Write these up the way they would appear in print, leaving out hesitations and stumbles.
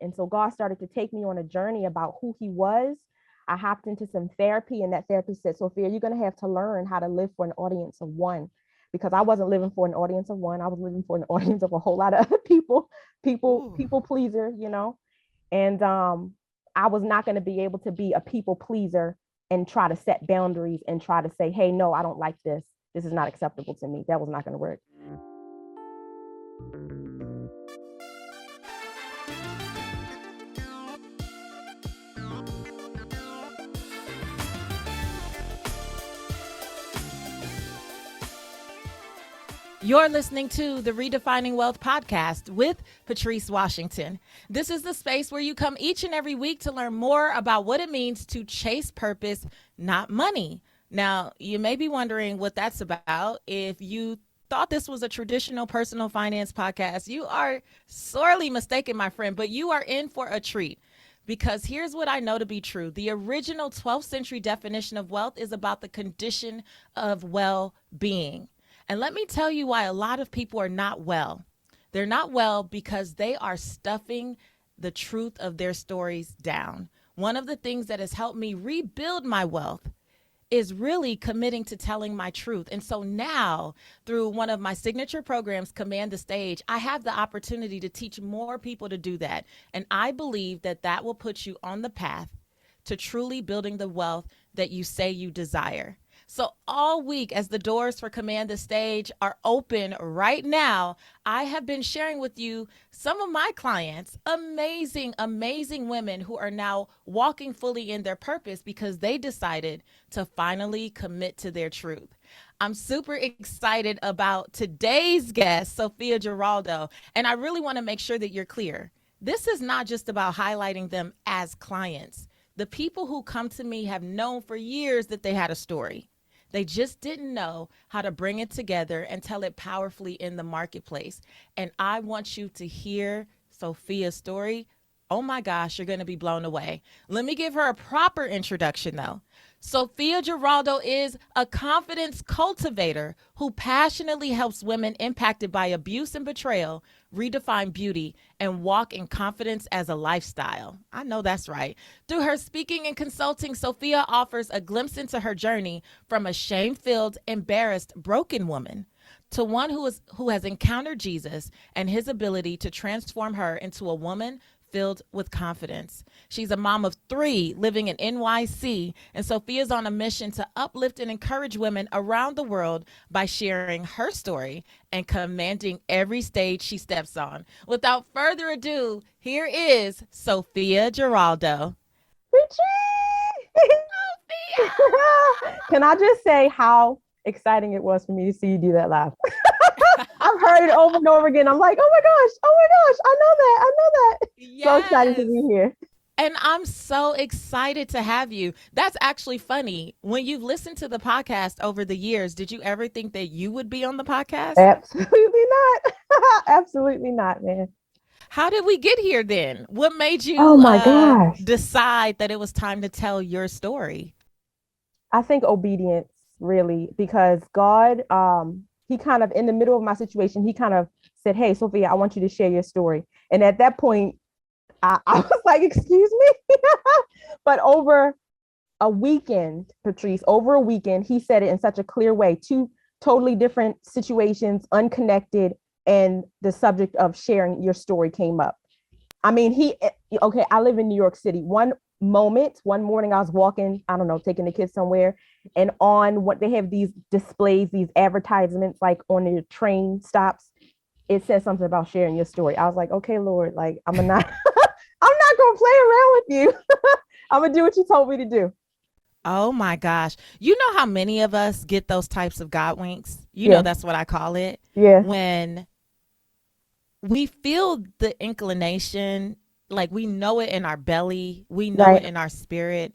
And so God started to take me on a journey about who he was. I hopped into some therapy, and that therapist said, Sophia, you're going to have to learn how to live for an audience of one, because I wasn't living for an audience of one. I was living for an audience of a whole lot of other people pleaser, you know. And I was not going to be able to be a people pleaser and try to set boundaries and try to say, hey, no, I don't like this. This is not acceptable to me. That was not going to work. You're listening to the Redefining Wealth Podcast with Patrice Washington. This is the space where you come each and every week to learn more about what it means to chase purpose, not money. Now, you may be wondering what that's about. If you thought this was a traditional personal finance podcast, you are sorely mistaken, my friend, but you are in for a treat. Because here's what I know to be true. The original 12th century definition of wealth is about the condition of well-being. And let me tell you why a lot of people are not well. They're not well because they are stuffing the truth of their stories down. One of the things that has helped me rebuild my wealth is really committing to telling my truth. And so now, through one of my signature programs, Command the Stage, I have the opportunity to teach more people to do that. And I believe that that will put you on the path to truly building the wealth that you say you desire. So all week, as the doors for Command the Stage are open right now, I have been sharing with you some of my clients, amazing, amazing women who are now walking fully in their purpose because they decided to finally commit to their truth. I'm super excited about today's guest, Sophia Giraldo, and I really want to make sure that you're clear. This is not just about highlighting them as clients. The people who come to me have known for years that they had a story. They just didn't know how to bring it together and tell it powerfully in the marketplace. And I want you to hear Sophia's story. Oh my gosh, you're going to be blown away. Let me give her a proper introduction though. Sophia Giraldo is a confidence cultivator who passionately helps women impacted by abuse and betrayal redefine beauty and walk in confidence as a lifestyle. I know that's right. Through her speaking and consulting, Sophia offers a glimpse into her journey from a shame-filled, embarrassed, broken woman to one who has encountered Jesus and his ability to transform her into a woman filled with confidence. She's a mom of 3 living in NYC, and Sophia's on a mission to uplift and encourage women around the world by sharing her story and commanding every stage she steps on. Without further ado, here is Sophia Giraldo. Richie! Can I just say how exciting it was for me to see you do that live? I've heard it over and over again. I'm like, oh my gosh, I know that. Yes. So excited to be here. And I'm so excited to have you. That's actually funny. When you've listened to the podcast over the years, did you ever think that you would be on the podcast? Absolutely not. Absolutely not, man. How did we get here then? What made you decide that it was time to tell your story? I think obedience, really, because God, he kind of, in the middle of my situation, he kind of said, hey, Sophia, I want you to share your story. And at that point, I was like, excuse me. But over a weekend, Patrice, he said it in such a clear way. 2 totally different situations, unconnected. And the subject of sharing your story came up. I mean, I live in New York City. One morning I was walking, I don't know, taking the kids somewhere. And on what they have these displays, these advertisements, like on the train stops, it says something about sharing your story. I was like, okay, Lord, like I'm not going to play around with you. I'm going to do what you told me to do. Oh my gosh. You know how many of us get those types of God winks? You know, that's what I call it. Yeah. When we feel the inclination, like we know it in our belly, we know it in our spirit.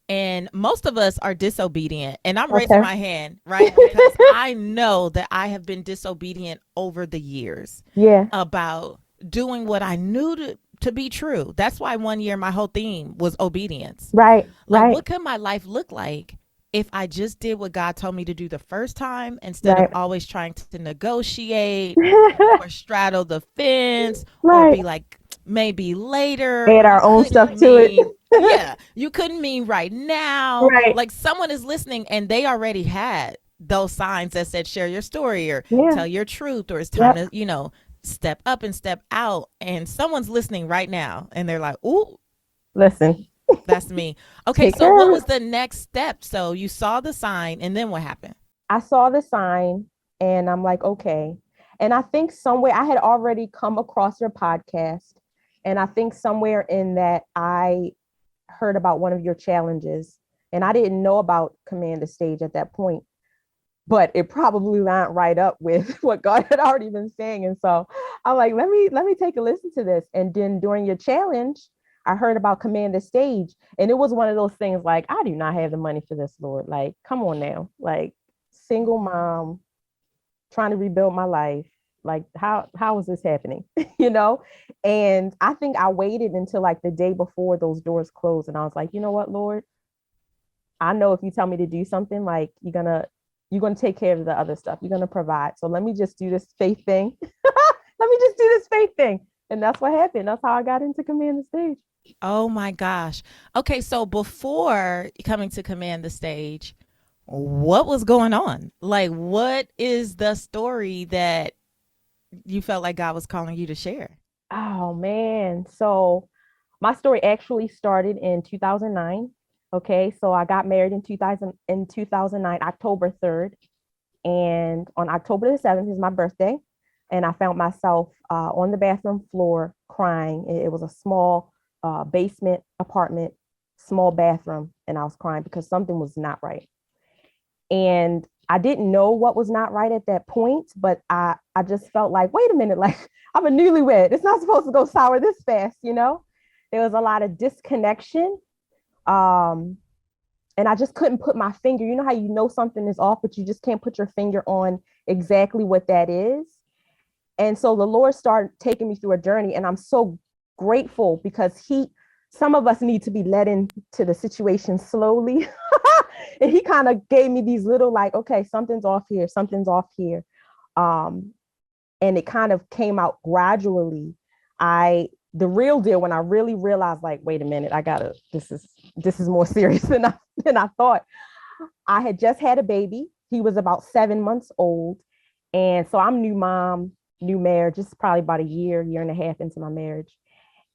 And most of us are disobedient. And I'm raising my hand, right? Because I know that I have been disobedient over the years about doing what I knew to be true. That's why one year my whole theme was obedience. Right. What could my life look like if I just did what God told me to do the first time instead of always trying to negotiate or straddle the fence or be like, maybe later, Add or you our own stuff couldn't to it. mean, yeah, you couldn't mean right now. Right. Like someone is listening and they already had those signs that said share your story or Yeah. tell your truth or it's time Yep. to, step up and step out. And someone's listening right now and they're like, ooh, Listen, that's me. Okay, take so what care. was the next step? So you saw the sign and then what happened? I saw the sign and I'm like, okay. And I think somewhere I had already come across your podcast. And I think somewhere in that I heard about one of your challenges. And I didn't know about Command the Stage at that point, but it probably lined right up with what God had already been saying. And so I'm like, let me take a listen to this. And then during your challenge, I heard about Command the Stage. And it was one of those things like, I do not have the money for this, Lord. Like, come on now. Like, single mom, trying to rebuild my life. Like, how is this happening? you know? And I think I waited until like the day before those doors closed. And I was like, you know what, Lord? I know if you tell me to do something, like you're gonna take care of the other stuff. You're gonna provide. So let me just do this faith thing. Let me just do this faith thing. And that's what happened. That's how I got into Command the Stage. Oh my gosh. Okay, so before coming to Command the Stage, what was going on? Like, what is the story that you felt like God was calling you to share? Oh man. So my story actually started in 2009. Okay. So I got married in 2009, October 3rd. And on October the 7th is my birthday. And I found myself on the bathroom floor crying. It was a small basement apartment, small bathroom. And I was crying because something was not right. And I didn't know what was not right at that point, but I just felt like, wait a minute, like I'm a newlywed. It's not supposed to go sour this fast. There was a lot of disconnection. Um, and I just couldn't put my finger. You know how you know something is off, but you just can't put your finger on exactly what that is. And so the Lord started taking me through a journey, and I'm so grateful because some of us need to be led into the situation slowly. And he kind of gave me these little like, okay, something's off here, something's off here. Um, and it kind of came out gradually. The real deal when I really realized, like, wait a minute, this is more serious than I thought. I had just had a baby. He was about 7 months old. And so I'm new mom, new marriage, just probably about a year and a half into my marriage.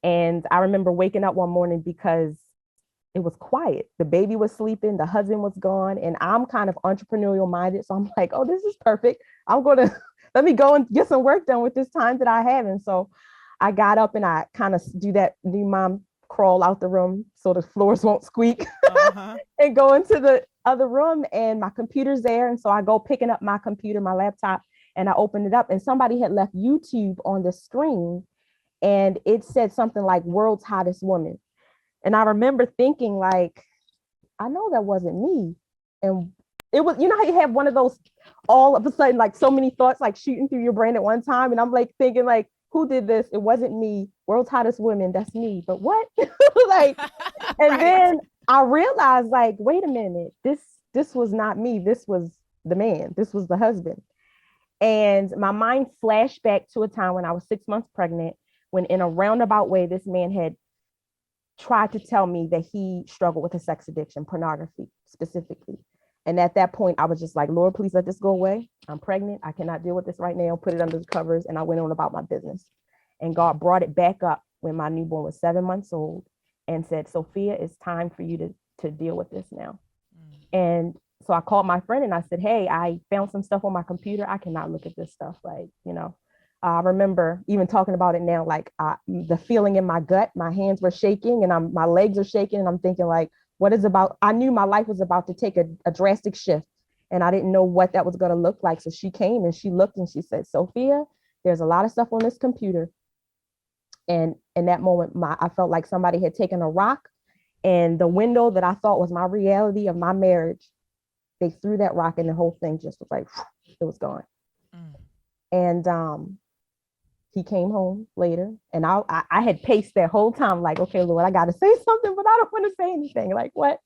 And I remember waking up one morning because it was quiet. The baby was sleeping, the husband was gone, and I'm kind of entrepreneurial minded. So I'm like, oh, this is perfect. I'm going to let me go and get some work done with this time that I have. And so I got up and I kind of do that new mom crawl out the room so the floors won't squeak Uh-huh. and go into the other room, and my computer's there. And so I go picking up my computer, my laptop, and I opened it up, and somebody had left YouTube on the screen, and it said something like world's hottest woman. And I remember thinking like, I know that wasn't me. And it was, how you have one of those all of a sudden, like so many thoughts like shooting through your brain at one time. And I'm like thinking like, who did this? It wasn't me. World's hottest women, that's me. But what? Like, and Right. then I realized like, wait a minute, this was not me. This was the man. This was the husband. And my mind flashed back to a time when I was 6 months pregnant, when in a roundabout way, this man had tried to tell me that he struggled with a sex addiction, pornography specifically. And at that point, I was just like, Lord, please let this go away. I'm pregnant. I cannot deal with this right now. Put it under the covers. And I went on about my business. And God brought it back up when my newborn was 7 months old and said, Sophia, it's time for you to deal with this now. And so I called my friend and I said, hey, I found some stuff on my computer. I cannot look at this stuff. I remember even talking about it now, like the feeling in my gut, my hands were shaking and my legs are shaking. And I'm thinking like, I knew my life was about to take a drastic shift and I didn't know what that was going to look like. So she came and she looked and she said, Sophia, there's a lot of stuff on this computer. And in that moment, I felt like somebody had taken a rock and the window that I thought was my reality of my marriage, they threw that rock and the whole thing just was like, it was gone. Mm. And he came home later and I had paced that whole time like, okay, Lord, I got to say something, but I don't want to say anything. Like what?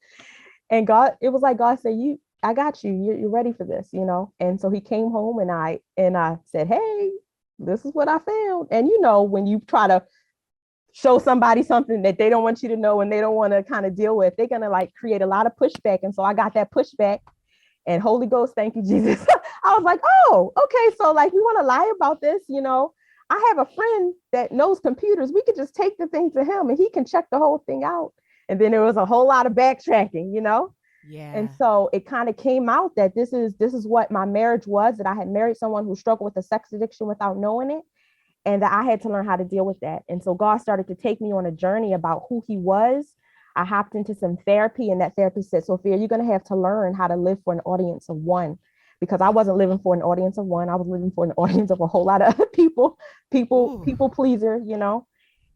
And it was like God said, I got you. You're ready for this, And so he came home and I said, hey, this is what I found. And when you try to show somebody something that they don't want you to know and they don't want to kind of deal with, they're going to like create a lot of pushback. And so I got that pushback, and Holy Ghost, thank you, Jesus. I was like, oh, okay. So like, we want to lie about this, you know. I have a friend that knows computers. We could just take the thing to him and he can check the whole thing out. And then there was a whole lot of backtracking, you know. Yeah. And so it kind of came out that this is what my marriage was, that I had married someone who struggled with a sex addiction without knowing it, and that I had to learn how to deal with that. And so God started to take me on a journey about who he was. I hopped into some therapy, and that therapist said, Sophia, you're going to have to learn how to live for an audience of one, because I wasn't living for an audience of one. I was living for an audience of a whole lot of other people pleaser, you know.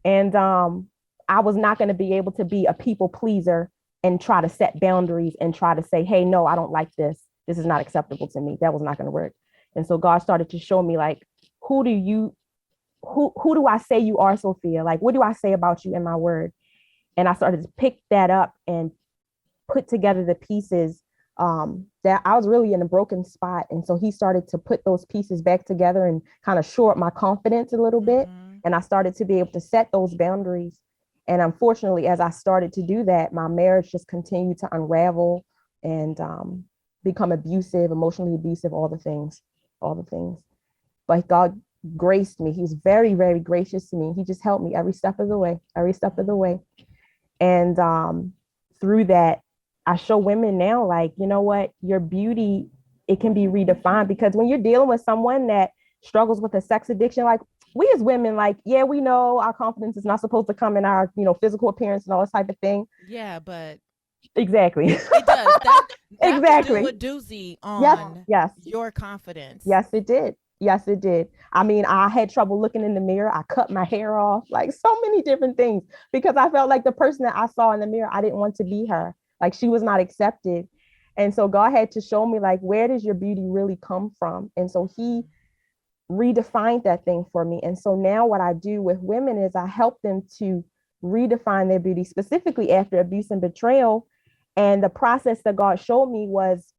And I was not going to be able to be a people pleaser and try to set boundaries and try to say, hey, no, I don't like this. This is not acceptable to me. That was not going to work. And so God started to show me, like, who do I say you are, Sophia? Like, what do I say about you in my word? And I started to pick that up and put together the pieces that I was really in a broken spot. And so he started to put those pieces back together and kind of shore up my confidence a little bit. And I started to be able to set those boundaries. And unfortunately, as I started to do that, my marriage just continued to unravel and become abusive, emotionally abusive, all the things. But God graced me. He was very, very gracious to me. He just helped me every step of the way. And through that, I show women now, like, you know what, your beauty, it can be redefined, because when you're dealing with someone that struggles with a sex addiction, like, we as women, like, yeah, we know our confidence is not supposed to come in our, you know, physical appearance and all this type of thing. Yeah, but exactly. It does. That exactly. do a doozy on your confidence. Yes, it did. I mean, I had trouble looking in the mirror. I cut my hair off, like so many different things, because I felt like the person that I saw in the mirror, I didn't want to be her. Like, she was not accepted. And so God had to show me, like, where does your beauty really come from? And so he redefined that thing for me. And so now what I do with women is I help them to redefine their beauty, specifically after abuse and betrayal. And the process that God showed me was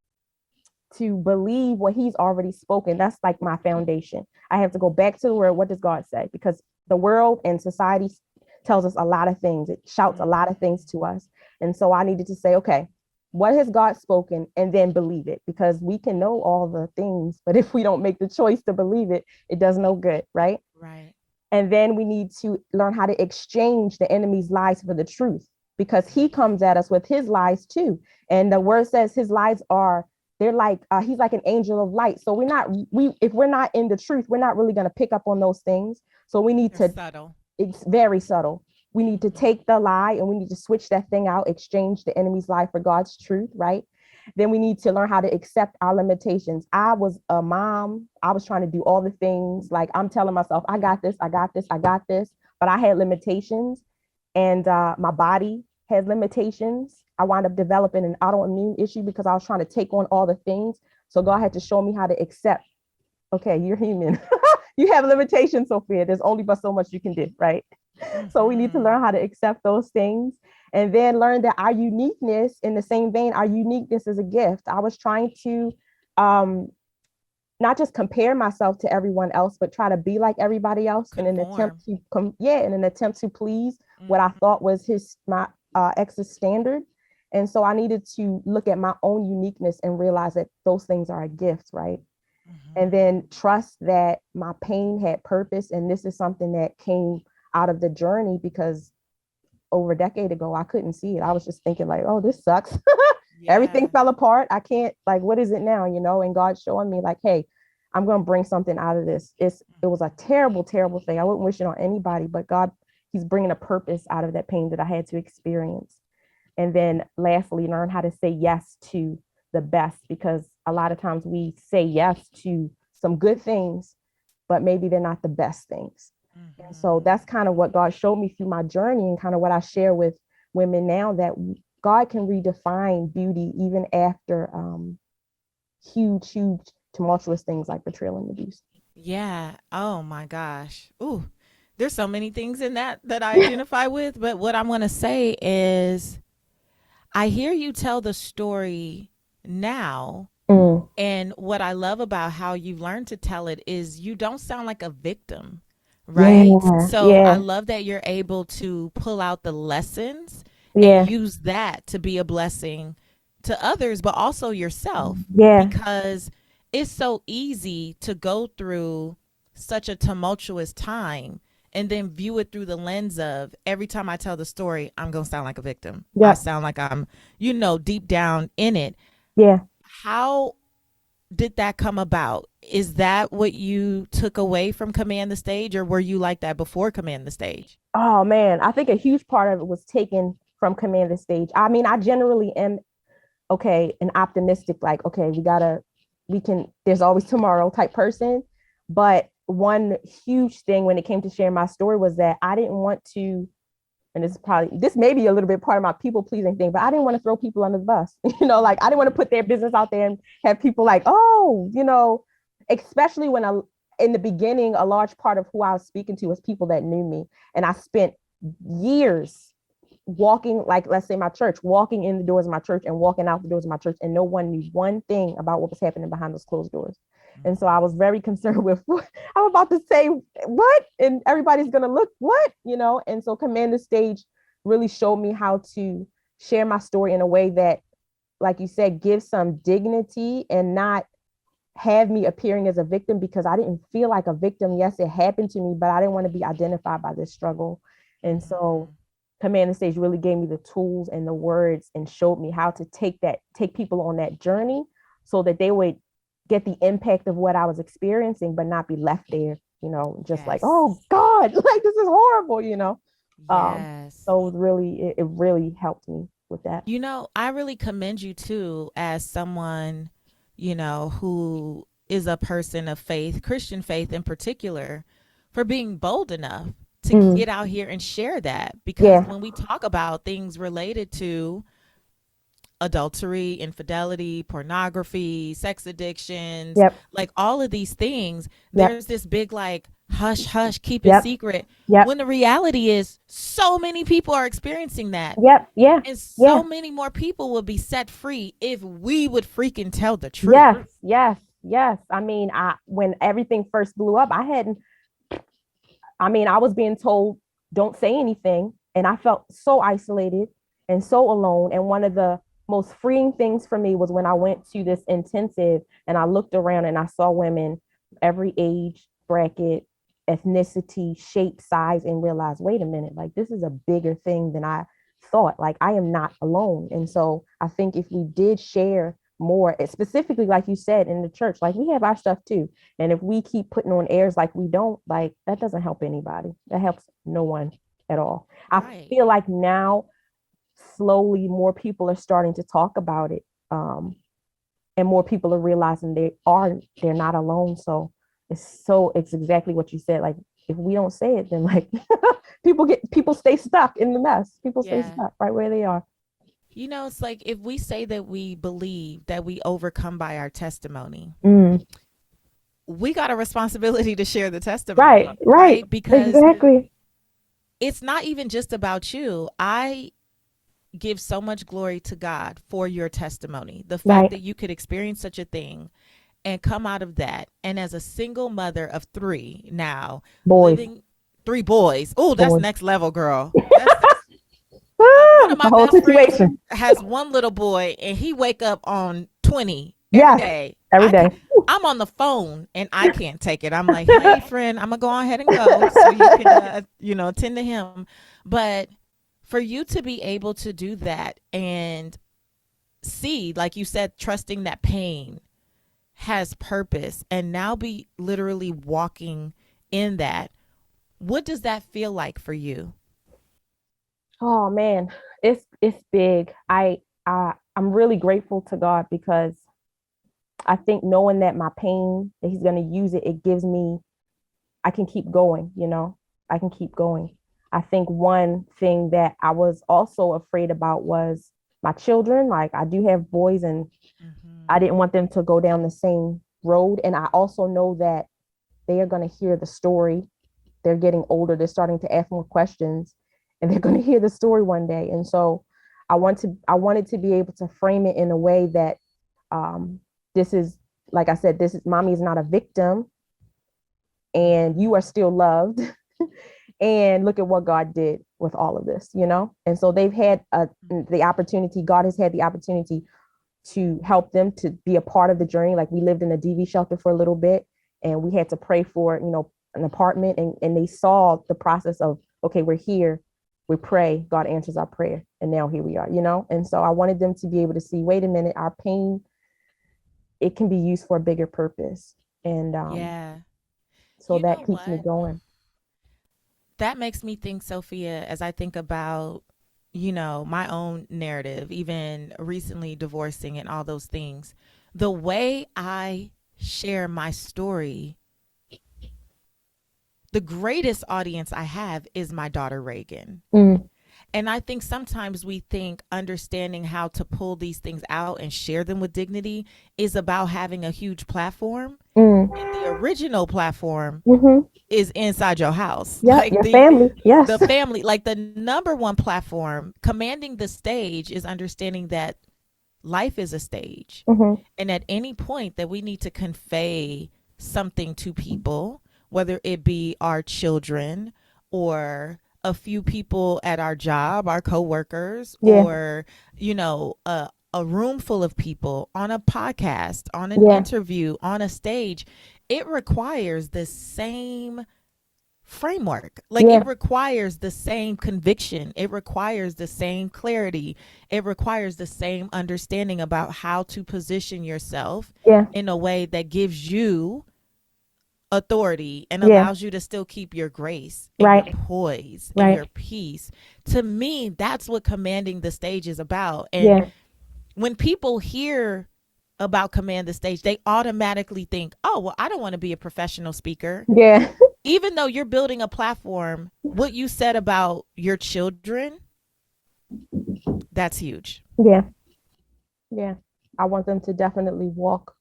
to believe what he's already spoken. That's like my foundation. I have to go back to the word. What does God say? Because the world and society tells us a lot of things. It shouts a lot of things to us. And so I needed to say, okay, what has God spoken? And then believe it, because we can know all the things, but if we don't make the choice to believe it, it does no good, right? Right. And then we need to learn how to exchange the enemy's lies for the truth, because he comes at us with his lies too. And the word says his lies are, they're like, he's like an angel of light. So if we're not in the truth, we're not really going to pick up on those things. So we need to, subtle. It's very subtle. We need to take the lie and we need to switch that thing out, exchange the enemy's lie for God's truth, right? Then we need to learn how to accept our limitations. I was a mom. I was trying to do all the things. Like, I'm telling myself, I got this. But I had limitations, and my body has limitations. I wound up developing an autoimmune issue because I was trying to take on all the things. So God had to show me how to accept, okay, you're human. You have limitations, Sophia. There's only but so much you can do, right? So we need to learn how to accept those things, and then learn that our uniqueness, in the same vein, our uniqueness is a gift. I was trying to not just compare myself to everyone else, but try to be like everybody else in an attempt to please what I thought was my ex's standard. And so I needed to look at my own uniqueness and realize that those things are a gift, right? And then trust that my pain had purpose. And this is something that came out of the journey, because over a decade ago, I couldn't see it. I was just thinking like, oh, this sucks. Everything fell apart. I can't, like, what is it now? You know, and God's showing me like, hey, I'm going to bring something out of this. It was a terrible, terrible thing. I wouldn't wish it on anybody, but God, he's bringing a purpose out of that pain that I had to experience. And then lastly, learn how to say yes to the best, because a lot of times we say yes to some good things, but maybe they're not the best things. And so that's kind of what God showed me through my journey, and kind of what I share with women now, that God can redefine beauty even after huge, tumultuous things like betrayal and abuse. Yeah. Oh my gosh. Ooh, there's so many things in that I identify with. But what I'm going to say is, I hear you tell the story now. And what I love about how you learned to tell it is you don't sound like a victim. right? Yeah, So I yeah, love that you're able to pull out the lessons and yeah, use that to be a blessing to others, but also yourself, yeah. because it's so easy to go through such a tumultuous time and then view it through the lens of every time I tell the story, I'm going to sound like a victim. I Yep. sound like I'm, deep down in it. Yeah. How did that come about? Is that what you took away from Command the Stage, or were you like that before Command the Stage? Oh man, I think a huge part of it was taken from Command the Stage. I mean, I generally am okay and optimistic, like, okay, we can, there's always tomorrow type person. But one huge thing when it came to sharing my story was that I didn't want to, and this may be a little bit part of my people pleasing thing, but I didn't want to throw people under the bus. Like I didn't want to put their business out there and have people like, oh, especially when in the beginning, a large part of who I was speaking to was people that knew me. And I spent years walking, like, let's say my church, walking in the doors of my church and walking out the doors of my church, and no one knew one thing about what was happening behind those closed doors. And so I was very concerned with what I'm about to say, what, and everybody's gonna look what. And so Command the Stage really showed me how to share my story in a way that, like you said, gives some dignity and not have me appearing as a victim, because I didn't feel like a victim. Yes, it happened to me, but I didn't want to be identified by this struggle. And so Command the Stage really gave me the tools and the words and showed me how to take people on that journey so that they would get the impact of what I was experiencing, but not be left there, just like, Yes. oh God, like this is horrible. Yes. So it really helped me with that. I really commend you too, as someone, who is a person of faith, Christian faith in particular, for being bold enough to Mm, get out here and share that. Because yeah. when we talk about things related to adultery, infidelity, pornography, sex addictions, Yep. like all of these things, Yep. there's this big like hush hush, keep it Yep. secret. Yep. When the reality is so many people are experiencing that. Yep. Yeah. And Yeah. so many more people will be set free if we would freaking tell the truth. Yes. Yes. Yes. I mean, when everything first blew up, I was being told, don't say anything. And I felt so isolated and so alone. And one of the most freeing things for me was when I went to this intensive and I looked around and I saw women every age bracket, ethnicity, shape, size, and realized, wait a minute, like this is a bigger thing than I thought. Like I am not alone. And so I think if we did share more, specifically, like you said, in the church, like we have our stuff too. And if we keep putting on airs like we don't, like that doesn't help anybody. That helps no one at all. I Right. feel like now slowly more people are starting to talk about it. And more people are realizing they're not alone. So it's exactly what you said. Like if we don't say it, then like people stay stuck in the mess. People stay Yeah. stuck right where they are. It's like if we say that we believe that we overcome by our testimony, Mm. we got a responsibility to share the Right, testimony, right. right? Because Exactly. it's not even just about you. I give so much glory to God for your testimony. The fact Right. that you could experience such a thing and come out of that. And as a single mother of three now, Boys. living three boys. Oh, that's Boys. next level, girl. That's one of The my whole best friends situation. has one little boy and he wake up on 20 every Yes. day. Every day. I'm on the phone and I can't take it. I'm like, hey friend, I'm gonna go ahead and go so you can attend to him. But for you to be able to do that and see, like you said, trusting that pain has purpose and now be literally walking in that, what does that feel like for you? Oh man, it's big. I'm really grateful to God because I think knowing that my pain, that He's gonna use it, it gives me, I can keep going. I can keep going. I think one thing that I was also afraid about was my children. Like I do have boys and I Mm-hmm. didn't want them to go down the same road. And I also know that they are going to hear the story. They're getting older. They're starting to ask more questions and they're going to hear the story one day. And so I wanted to be able to frame it in a way that this is, like I said, this is mommy is not a victim and you are still loved. And look at what God did with all of this, you know? And so they've had the opportunity, God has had the opportunity to help them to be a part of the journey. Like we lived in a DV shelter for a little bit and we had to pray for, you know, an apartment, and they saw the process of, okay, we're here, we pray, God answers our prayer. And now here we are, you know? And so I wanted them to be able to see, wait a minute, our pain, it can be used for a bigger purpose. And Yeah. so You that know keeps me what? going. That makes me think, Sophia, as I think about, you know, my own narrative, even recently divorcing and all those things, the way I share my story, the greatest audience I have is my daughter, Reagan. Mm, And I think sometimes we think understanding how to pull these things out and share them with dignity is about having a huge platform. mm, And the original platform mm-hmm. is inside your house. Yeah, Like your family. Yes. the family, like the number one platform, commanding the stage is understanding that life is a stage. Mm-hmm. And at any point that we need to convey something to people, whether it be our children or a few people at our job, our coworkers, Yeah. or, you know, a room full of people, on a podcast, on an Yeah. interview, on a stage, it requires the same framework. Like Yeah. it requires the same conviction. It requires the same clarity. It requires the same understanding about how to position yourself Yeah. in a way that gives you authority and Yeah. allows you to still keep your grace and your Right. poise and Right. your peace. To me, that's what commanding the stage is about. And Yeah. when people hear about command the stage, they automatically think, oh, well, I don't want to be a professional speaker. Yeah. Even though you're building a platform, what you said about your children, that's huge. Yeah. Yeah. I want them to definitely walk.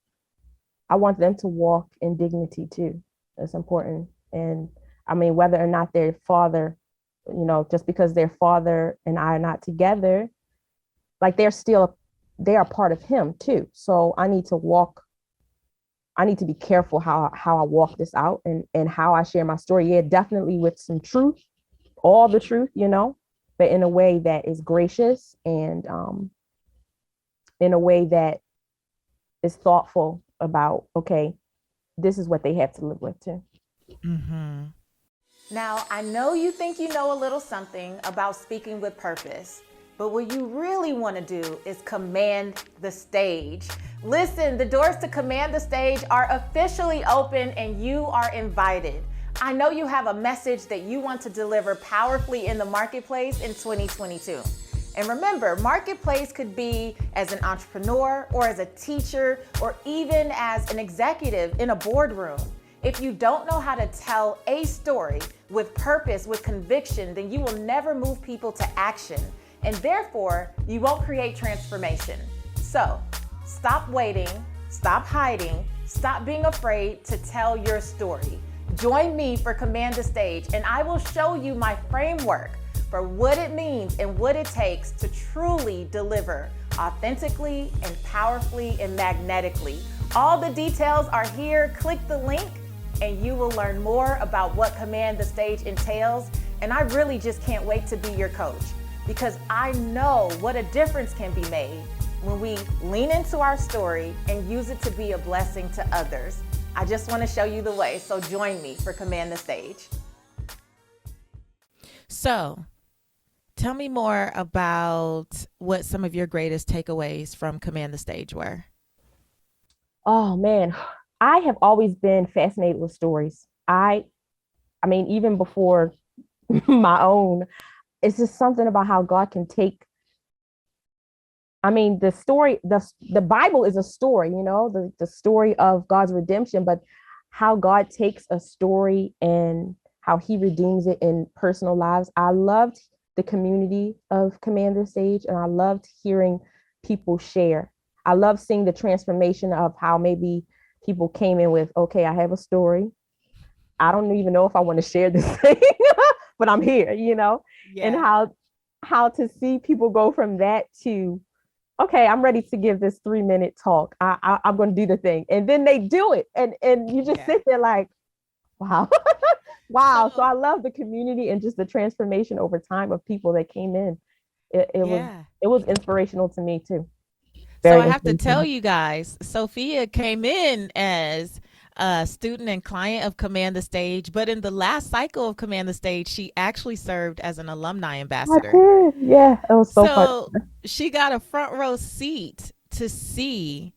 I want them to walk in dignity too. That's important. And I mean, whether or not their father, you know, just because their father and I are not together, like they are part of him too. So I need to be careful how I walk this out and how I share my story. Yeah, definitely with some truth, all the truth, you know, but in a way that is gracious and in a way that is thoughtful about, okay, this is what they have to live with too. Mm-hmm. Now, I know you think you know a little something about speaking with purpose, but what you really want to do is command the stage. Listen, the doors to command the stage are officially open and you are invited. I know you have a message that you want to deliver powerfully in the marketplace in 2022. And remember, marketplace could be as an entrepreneur or as a teacher or even as an executive in a boardroom. If you don't know how to tell a story with purpose, with conviction, then you will never move people to action. And therefore, you won't create transformation. So stop waiting, stop hiding, stop being afraid to tell your story. Join me for Command the Stage, and I will show you my framework for what it means and what it takes to truly deliver authentically and powerfully and magnetically. All the details are here. Click the link and you will learn more about what Command the Stage entails. And I really just can't wait to be your coach because I know what a difference can be made when we lean into our story and use it to be a blessing to others. I just want to show you the way. So join me for Command the Stage. So tell me more about what some of your greatest takeaways from Command the Stage were. Oh man, I have always been fascinated with stories. I mean, even before my own, it's just something about how God can take. I mean, the story, the Bible is a story, you know, the story of God's redemption, but how God takes a story and how he redeems it in personal lives. I loved the community of Commander Sage, and I loved hearing people share. I love seeing the transformation of how maybe people came in with, okay, I have a story. I don't even know if I want to share this thing, but I'm here, you know, and how to see people go from that to, okay, I'm ready to give this 3-minute talk. I'm going to do the thing. And then they do it. And you just sit there like, Wow. Wow. So So I love the community and just the transformation over time of people that came in. It was yeah. it was inspirational to me too. So Very I have to tell inspirational. you guys, Sophia came in as a student and client of Command the Stage, but in the last cycle of Command the Stage, she actually served as an alumni I ambassador. did. Yeah, it was so fun. So she got a front row seat to see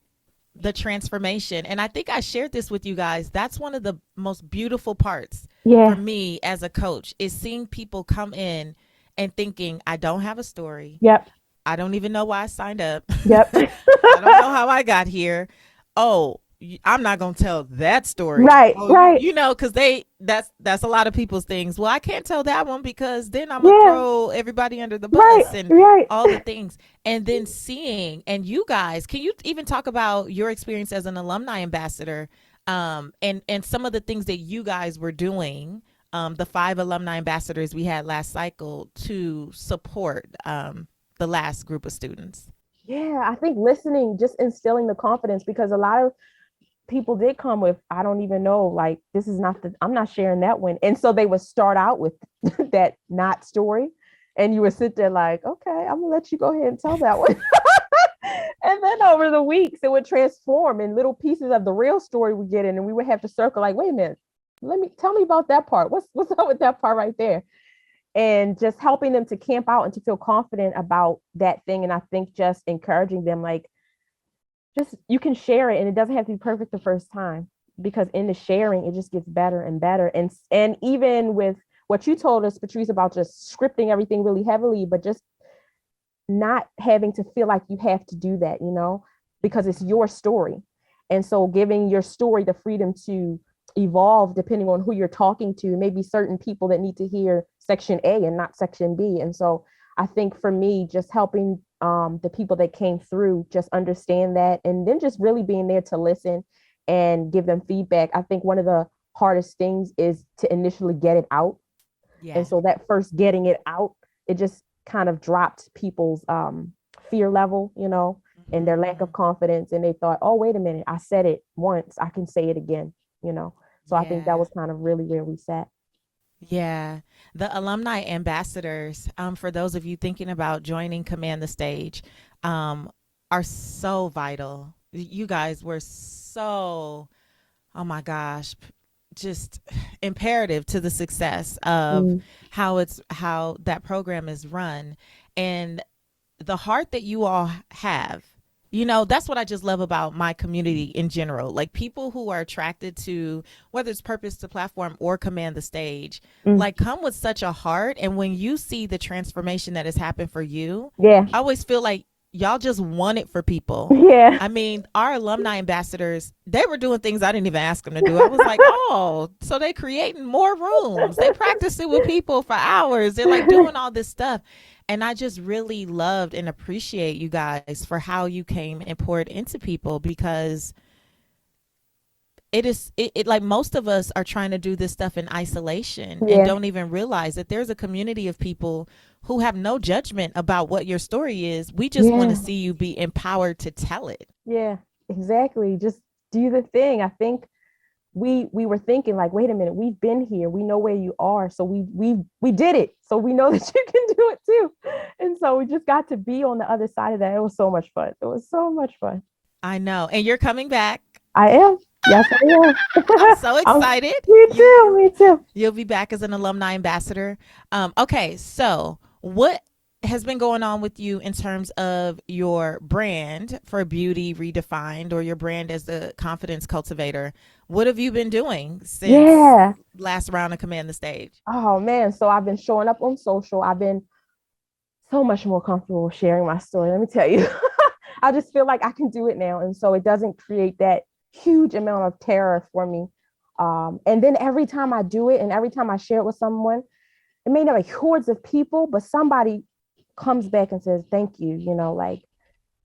the transformation. And I think I shared this with you guys. That's one of the most beautiful parts for Yeah. me as a coach is seeing people come in and thinking, I don't have a story. Yep. I don't even know why I signed up. Yep. I don't know how I got here. Oh, I'm not gonna tell that story. Right. Oh, Right. because that's a lot of people's things. Well, I can't tell that one because then I'm gonna Yeah. throw everybody under the Right. bus and Right. all the things. And then seeing and you guys, can you even talk about your experience as an alumni ambassador, and some of the things that you guys were doing, the 5 alumni ambassadors we had last cycle to support the last group of students. Yeah. I think listening, just instilling the confidence because a lot of people did come with, I don't even know, like, this is not I'm not sharing that one. And so they would start out with that not story. And you would sit there like, okay, I'm gonna let you go ahead and tell that one. And then over the weeks, it would transform in little pieces of the real story we get in, and we would have to circle like, wait a minute, tell me about that part. What's up with that part right there? And just helping them to camp out and to feel confident about that thing. And I think just encouraging them, like, just you can share it and it doesn't have to be perfect the first time because in the sharing it just gets better and better. And even with what you told us, Patrice, about just scripting everything really heavily, but just not having to feel like you have to do that, because it's your story. And so giving your story the freedom to evolve depending on who you're talking to, maybe certain people that need to hear section A and not section B. And so I think for me, just helping the people that came through just understand that, and then just really being there to listen and give them feedback. I think one of the hardest things is to initially get it out. And Yeah. so that first getting it out, it just kind of dropped people's fear level, and their lack of Mm-hmm. confidence. And they thought, oh, wait a minute, I said it once, I can say it again. So I think that Yeah. was kind of really where we sat. Yeah. The alumni ambassadors, for those of you thinking about joining Command the Stage, um, are so vital. You guys were so, oh my gosh, just imperative to the success of Mm, how that program is run. And the heart that you all have, that's what I just love about my community in general. Like people who are attracted to whether it's purpose to platform or command the stage, mm, like come with such a heart. And when you see the transformation that has happened for you, yeah. I always feel like y'all just want it for people. Yeah. I mean, our alumni ambassadors, they were doing things I didn't even ask them to do. I was like, oh, so they creating more rooms. They practicing with people for hours. They're like doing all this stuff. And I just really loved and appreciate you guys for how you came and poured into people because it like most of us are trying to do this stuff in isolation and Yeah. don't even realize that there's a community of people who have no judgment about what your story is. We just want to Yeah. see you be empowered to tell it. Yeah. Exactly. Just do the thing. I think we were thinking like, wait a minute, we've been here, we know where you are, so we did it, so we know that you can do it too. And so we just got to be on the other side of that. It was so much fun. It was so much fun. I know. And you're coming back. I am. Yes, I I'm am. so I'm, excited. me You too, me too. you'll be back as an alumni ambassador. Okay, so what has been going on with you in terms of your brand for beauty redefined or your brand as the confidence cultivator? What have you been doing since Yeah. last round of Command the Stage? Oh man, so I've been showing up on social. I've been so much more comfortable sharing my story, let me tell you. I just feel like I can do it now, and so it doesn't create that huge amount of terror for me. And then every time I do it and every time I share it with someone, it may not be hordes of people, but somebody comes back and says, thank you, like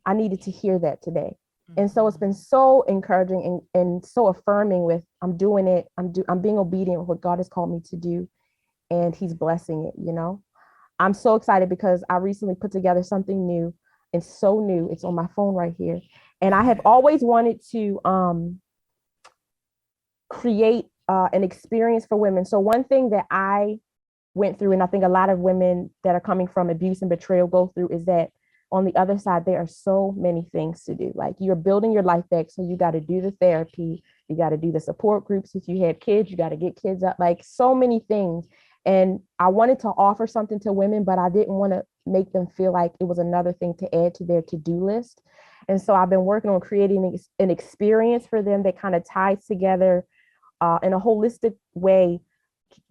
I needed to hear that today. And so it's Mhm. been so encouraging and so affirming with I'm doing it. I'm being obedient with what God has called me to do. And he's blessing it. I'm so excited because I recently put together something new and so new. It's on my phone right here. And I have always wanted to create an experience for women. So one thing that I went through, and I think a lot of women that are coming from abuse and betrayal go through, is that on the other side, there are so many things to do. Like, you're building your life back. So you got to do the therapy, you got to do the support groups. If you had kids, you got to get kids up, like so many things. And I wanted to offer something to women, but I didn't want to make them feel like it was another thing to add to their to-do list. And so I've been working on creating an experience for them that kind of ties together in a holistic way,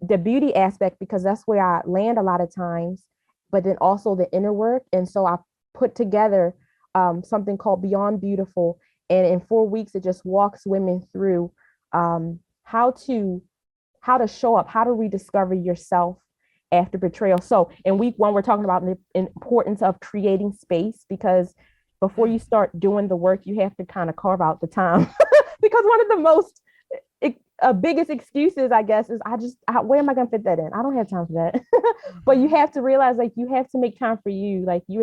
the beauty aspect, because that's where I land a lot of times, but then also the inner work. And so I put together something called Beyond Beautiful. And in 4 weeks, it just walks women through how to show up, how to rediscover yourself after betrayal. So in week 1, we're talking about the importance of creating space, because before you start doing the work, you have to kind of carve out the time. Because one of the most biggest excuses, I guess, is where am I going to fit that in? I don't have time for that. But you have to realize, like, you have to make time for you. Like, you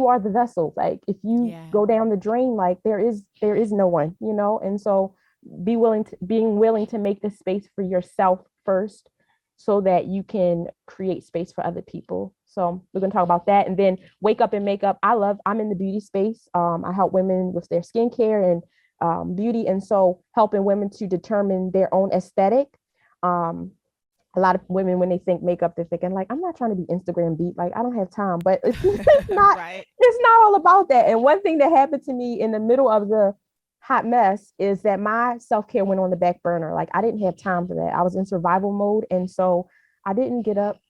are the vessel. Like, if you go down the drain, like, there is no one, and so being willing to make the space for yourself first, so that you can create space for other people. So we're going to talk about that. And then wake up and makeup. I'm in the beauty space. I help women with their skincare and beauty. And so helping women to determine their own aesthetic. A lot of women, when they think makeup, they're thinking like, I'm not trying to be Instagram beat. Like, I don't have time, but it's not, right. It's not all about that. And one thing that happened to me in the middle of the hot mess is that my self-care went on the back burner. Like, I didn't have time for that. I was in survival mode. And so I didn't get up.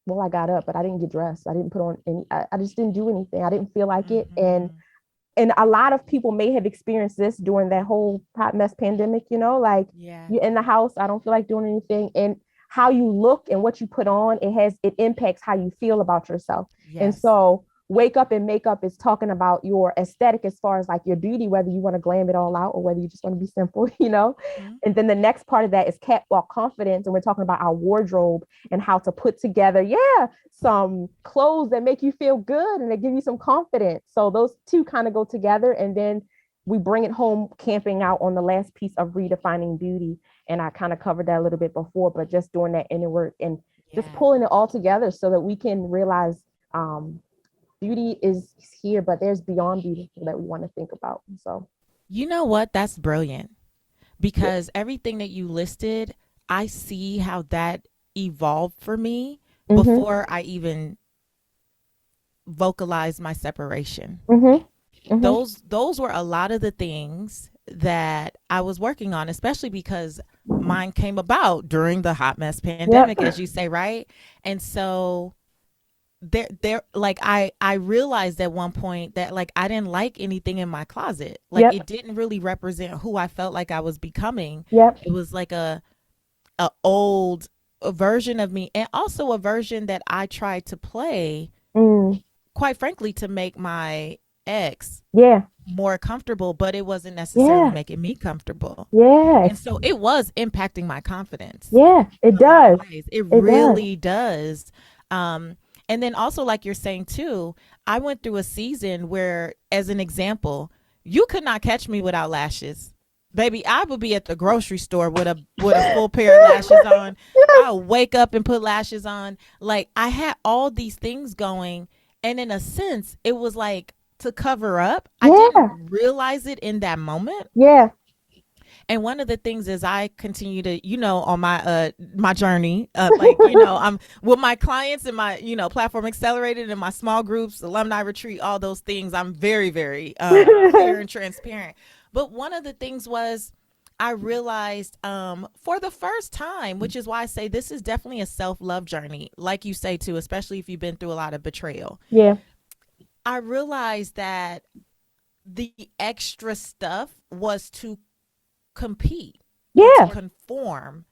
Well, I got up, but I didn't get dressed. I didn't put on I just didn't do anything. I didn't feel like it. And a lot of people may have experienced this during that whole hot mess pandemic, like you're in the house. I don't feel like doing anything. And how you look and what you put on, it impacts how you feel about yourself. Yes. And so wake up and makeup is talking about your aesthetic as far as like your beauty, whether you want to glam it all out or whether you just want to be simple, And then the next part of that is catwalk confidence. And we're talking about our wardrobe and how to put together, some clothes that make you feel good and that give you some confidence. So those two kind of go together. And then we bring it home, camping out on the last piece of redefining beauty. And I kind of covered that a little bit before, but just doing that inner work and just pulling it all together so that we can realize beauty is here, but there's beyond beautiful that we want to think about. So, you know what? That's brilliant, because everything that you listed, I see how that evolved for me before I even vocalized my separation. Those were a lot of the things that I was working on, especially because mine came about during the hot mess pandemic, as you say, right? And so there like I realized at one point that like I didn't like anything in my closet. Like it didn't really represent who I felt like I was becoming. It was like a old version of me, and also a version that I tried to play, quite frankly, to make my ex more comfortable, but it wasn't necessarily making me comfortable. And so it was impacting my confidence. It does. It really does. And then also, like you're saying too, I went through a season where, as an example, you could not catch me without lashes. Baby, I would be at the grocery store with a full pair of lashes on. I'll wake up and put lashes on. Like, I had all these things going. And in a sense, it was like to cover up. I didn't realize it in that moment. And one of the things is I continue to, on my journey, I'm with my clients and my, Platform Accelerated and my small groups, alumni retreat, all those things. I'm very, very clear and transparent. But one of the things was I realized for the first time, which is why I say this is definitely a self-love journey, like you say too, especially if you've been through a lot of betrayal. I realized that the extra stuff was to compete, to conform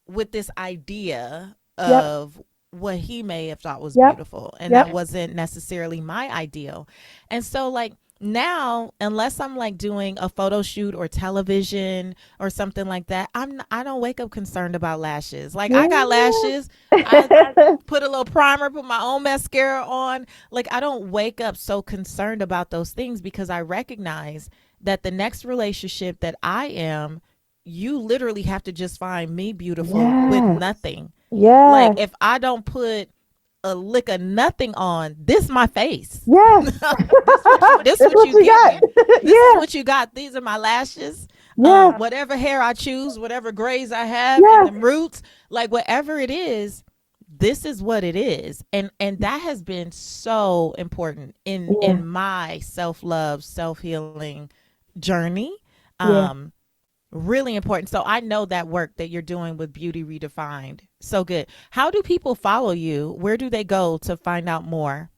with this idea of what he may have thought was beautiful, and that wasn't necessarily my ideal. And so like now, unless I'm like doing a photo shoot or television or something like that, I don't wake up concerned about lashes. Like I got lashes, I put a little primer, put my own mascara on. Like I don't wake up so concerned about those things, because I recognize that the next relationship that I am, you literally have to just find me beautiful with Yes. nothing. Like, Yes. if I don't put a lick of nothing on, this my face. Yes. This That's what what you you got. getting. This is Yeah. what you got. These are my lashes. Yeah. Whatever hair I choose, whatever grays I have in Yeah. the roots, like whatever it is, this is what it is. And that has been so important Yeah. in my self-love, self-healing journey. Yeah. Um, Really important. So I know that work that you're doing with Beauty Redefined. So good. How do people follow you? Where do they go to find out more?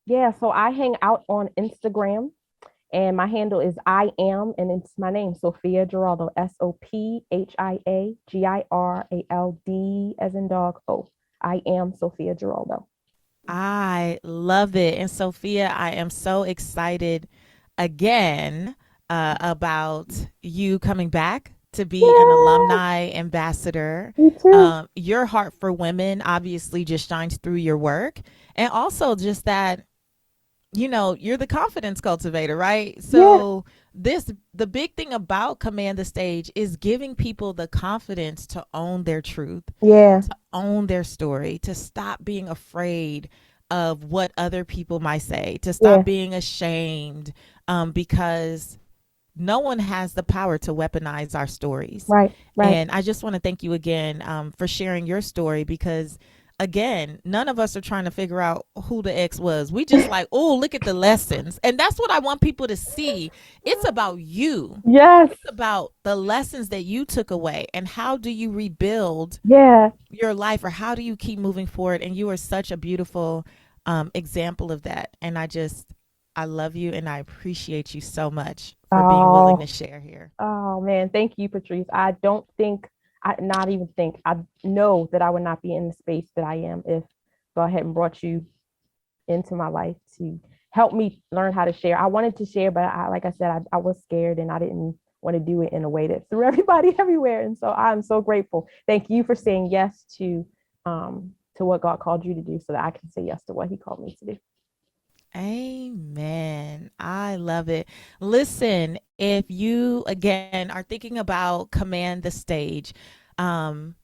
Yeah. So I hang out on Instagram, and my handle is I am, and it's my name, Sophia Giraldo, SOPHIA GIRALD, as in dog. I am Sophia Giraldo. I love it. And Sophia, I am so excited again about you coming back to be an Yeah, alumni ambassador. me too. Your heart for women obviously just shines through your work. And also just that, you're the confidence cultivator, right? Yeah, So the big thing about Command the Stage is giving people the confidence to own their truth, yeah, to own their story, to stop being afraid of what other people might say, to yeah. stop being ashamed, because no one has the power to weaponize our stories. Right, right. And I just want to thank you again, for sharing your story, because again, none of us are trying to figure out who the ex was. We just like, oh, look at the lessons. And that's what I want people to see. It's about you. Yes, It's about the lessons that you took away, and how do you rebuild yeah. your life, or how do you keep moving forward. And you are such a beautiful example of that. And I love you, and I appreciate you so much for being willing to Oh, share here. oh man, thank you, Patrice. I don't think, I not even think, I know that I would not be in the space that I am if God hadn't brought you into my life to help me learn how to share. I wanted to share, but like I said, I was scared, and I didn't want to do it in a way that threw everybody everywhere. And so I'm so grateful. Thank you for saying yes to what God called you to do, so that I can say yes to what He called me to do. Amen. I love it. Listen, if you again are thinking about Command the Stage, um,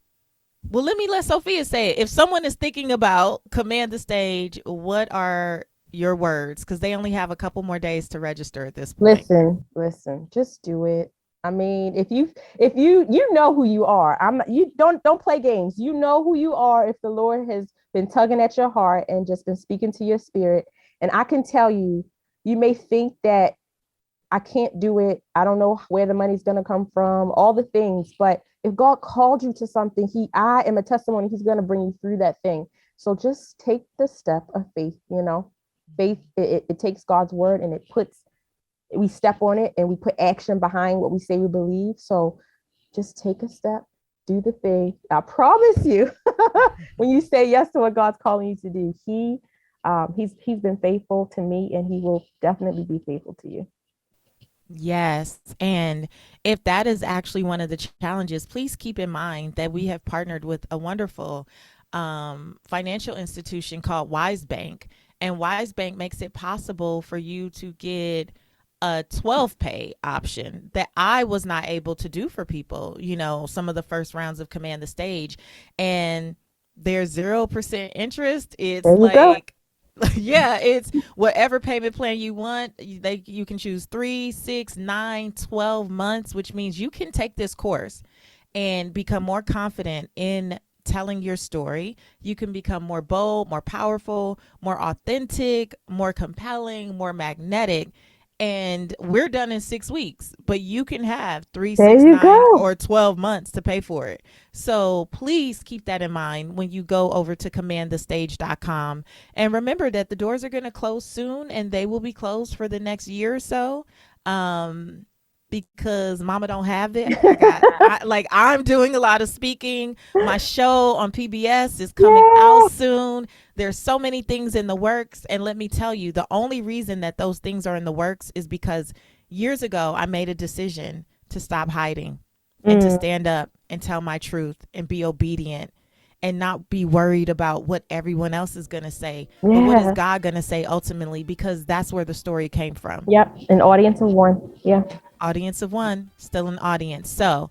well, let Sophia say it. If someone is thinking about Command the Stage, what are your words? Because they only have a couple more days to register at this point. Listen, just do it. I mean, if you know who you are, you don't play games. You know who you are if the Lord has been tugging at your heart and just been speaking to your spirit. And I can tell you, you may think that I can't do it. I don't know where the money's going to come from, all the things. But if God called you to something, I am a testimony. He's going to bring you through that thing. So just take the step of faith, Faith, it takes God's word, and we step on it, and we put action behind what we say we believe. So just take a step, do the thing. I promise you, when you say yes to what God's calling you to do, he's been faithful to me, and he will definitely be faithful to you. Yes. And if that is actually one of the challenges, please keep in mind that we have partnered with a wonderful financial institution called Wise Bank. And Wise Bank makes it possible for you to get a 12 pay option that I was not able to do for people, some of the first rounds of Command the Stage. And there's 0% interest. It's There you go. like, yeah, it's whatever payment plan you want. You can choose 3, 6, 9, 12 months, which means you can take this course and become more confident in telling your story. You can become more bold, more powerful, more authentic, more compelling, more magnetic. And we're done in 6 weeks, but you can have 3, There 6, you 9, go. or 12 months to pay for it. So please keep that in mind when you go over to commandthestage.com. And remember that the doors are going to close soon, and they will be closed for the next year or so. Because mama don't have it. I'm doing a lot of speaking. My show on PBS is coming out Yeah. soon. There's so many things in the works. And let me tell you, the only reason that those things are in the works is because years ago, I made a decision to stop hiding and to Mm, stand up and tell my truth and be obedient and not be worried about what everyone else is going to say. But what is yeah. God going to say ultimately? Because that's where the story came from. Yep. An audience of one. Yeah. Audience of one, still an audience. So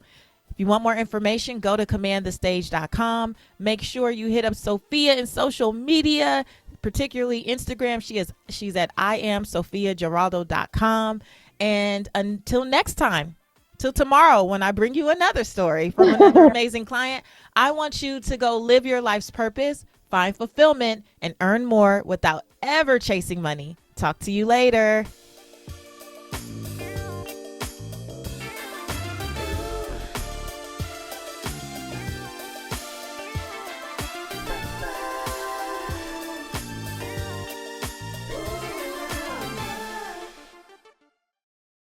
If you want more information, go to commandthestage.com. Make sure you hit up Sophia in social media, particularly Instagram. She's at IamSophiaGeraldo.com. And until next time, till tomorrow when I bring you another story from another amazing client, I want you to go live your life's purpose, find fulfillment, and earn more without ever chasing money. Talk to you later.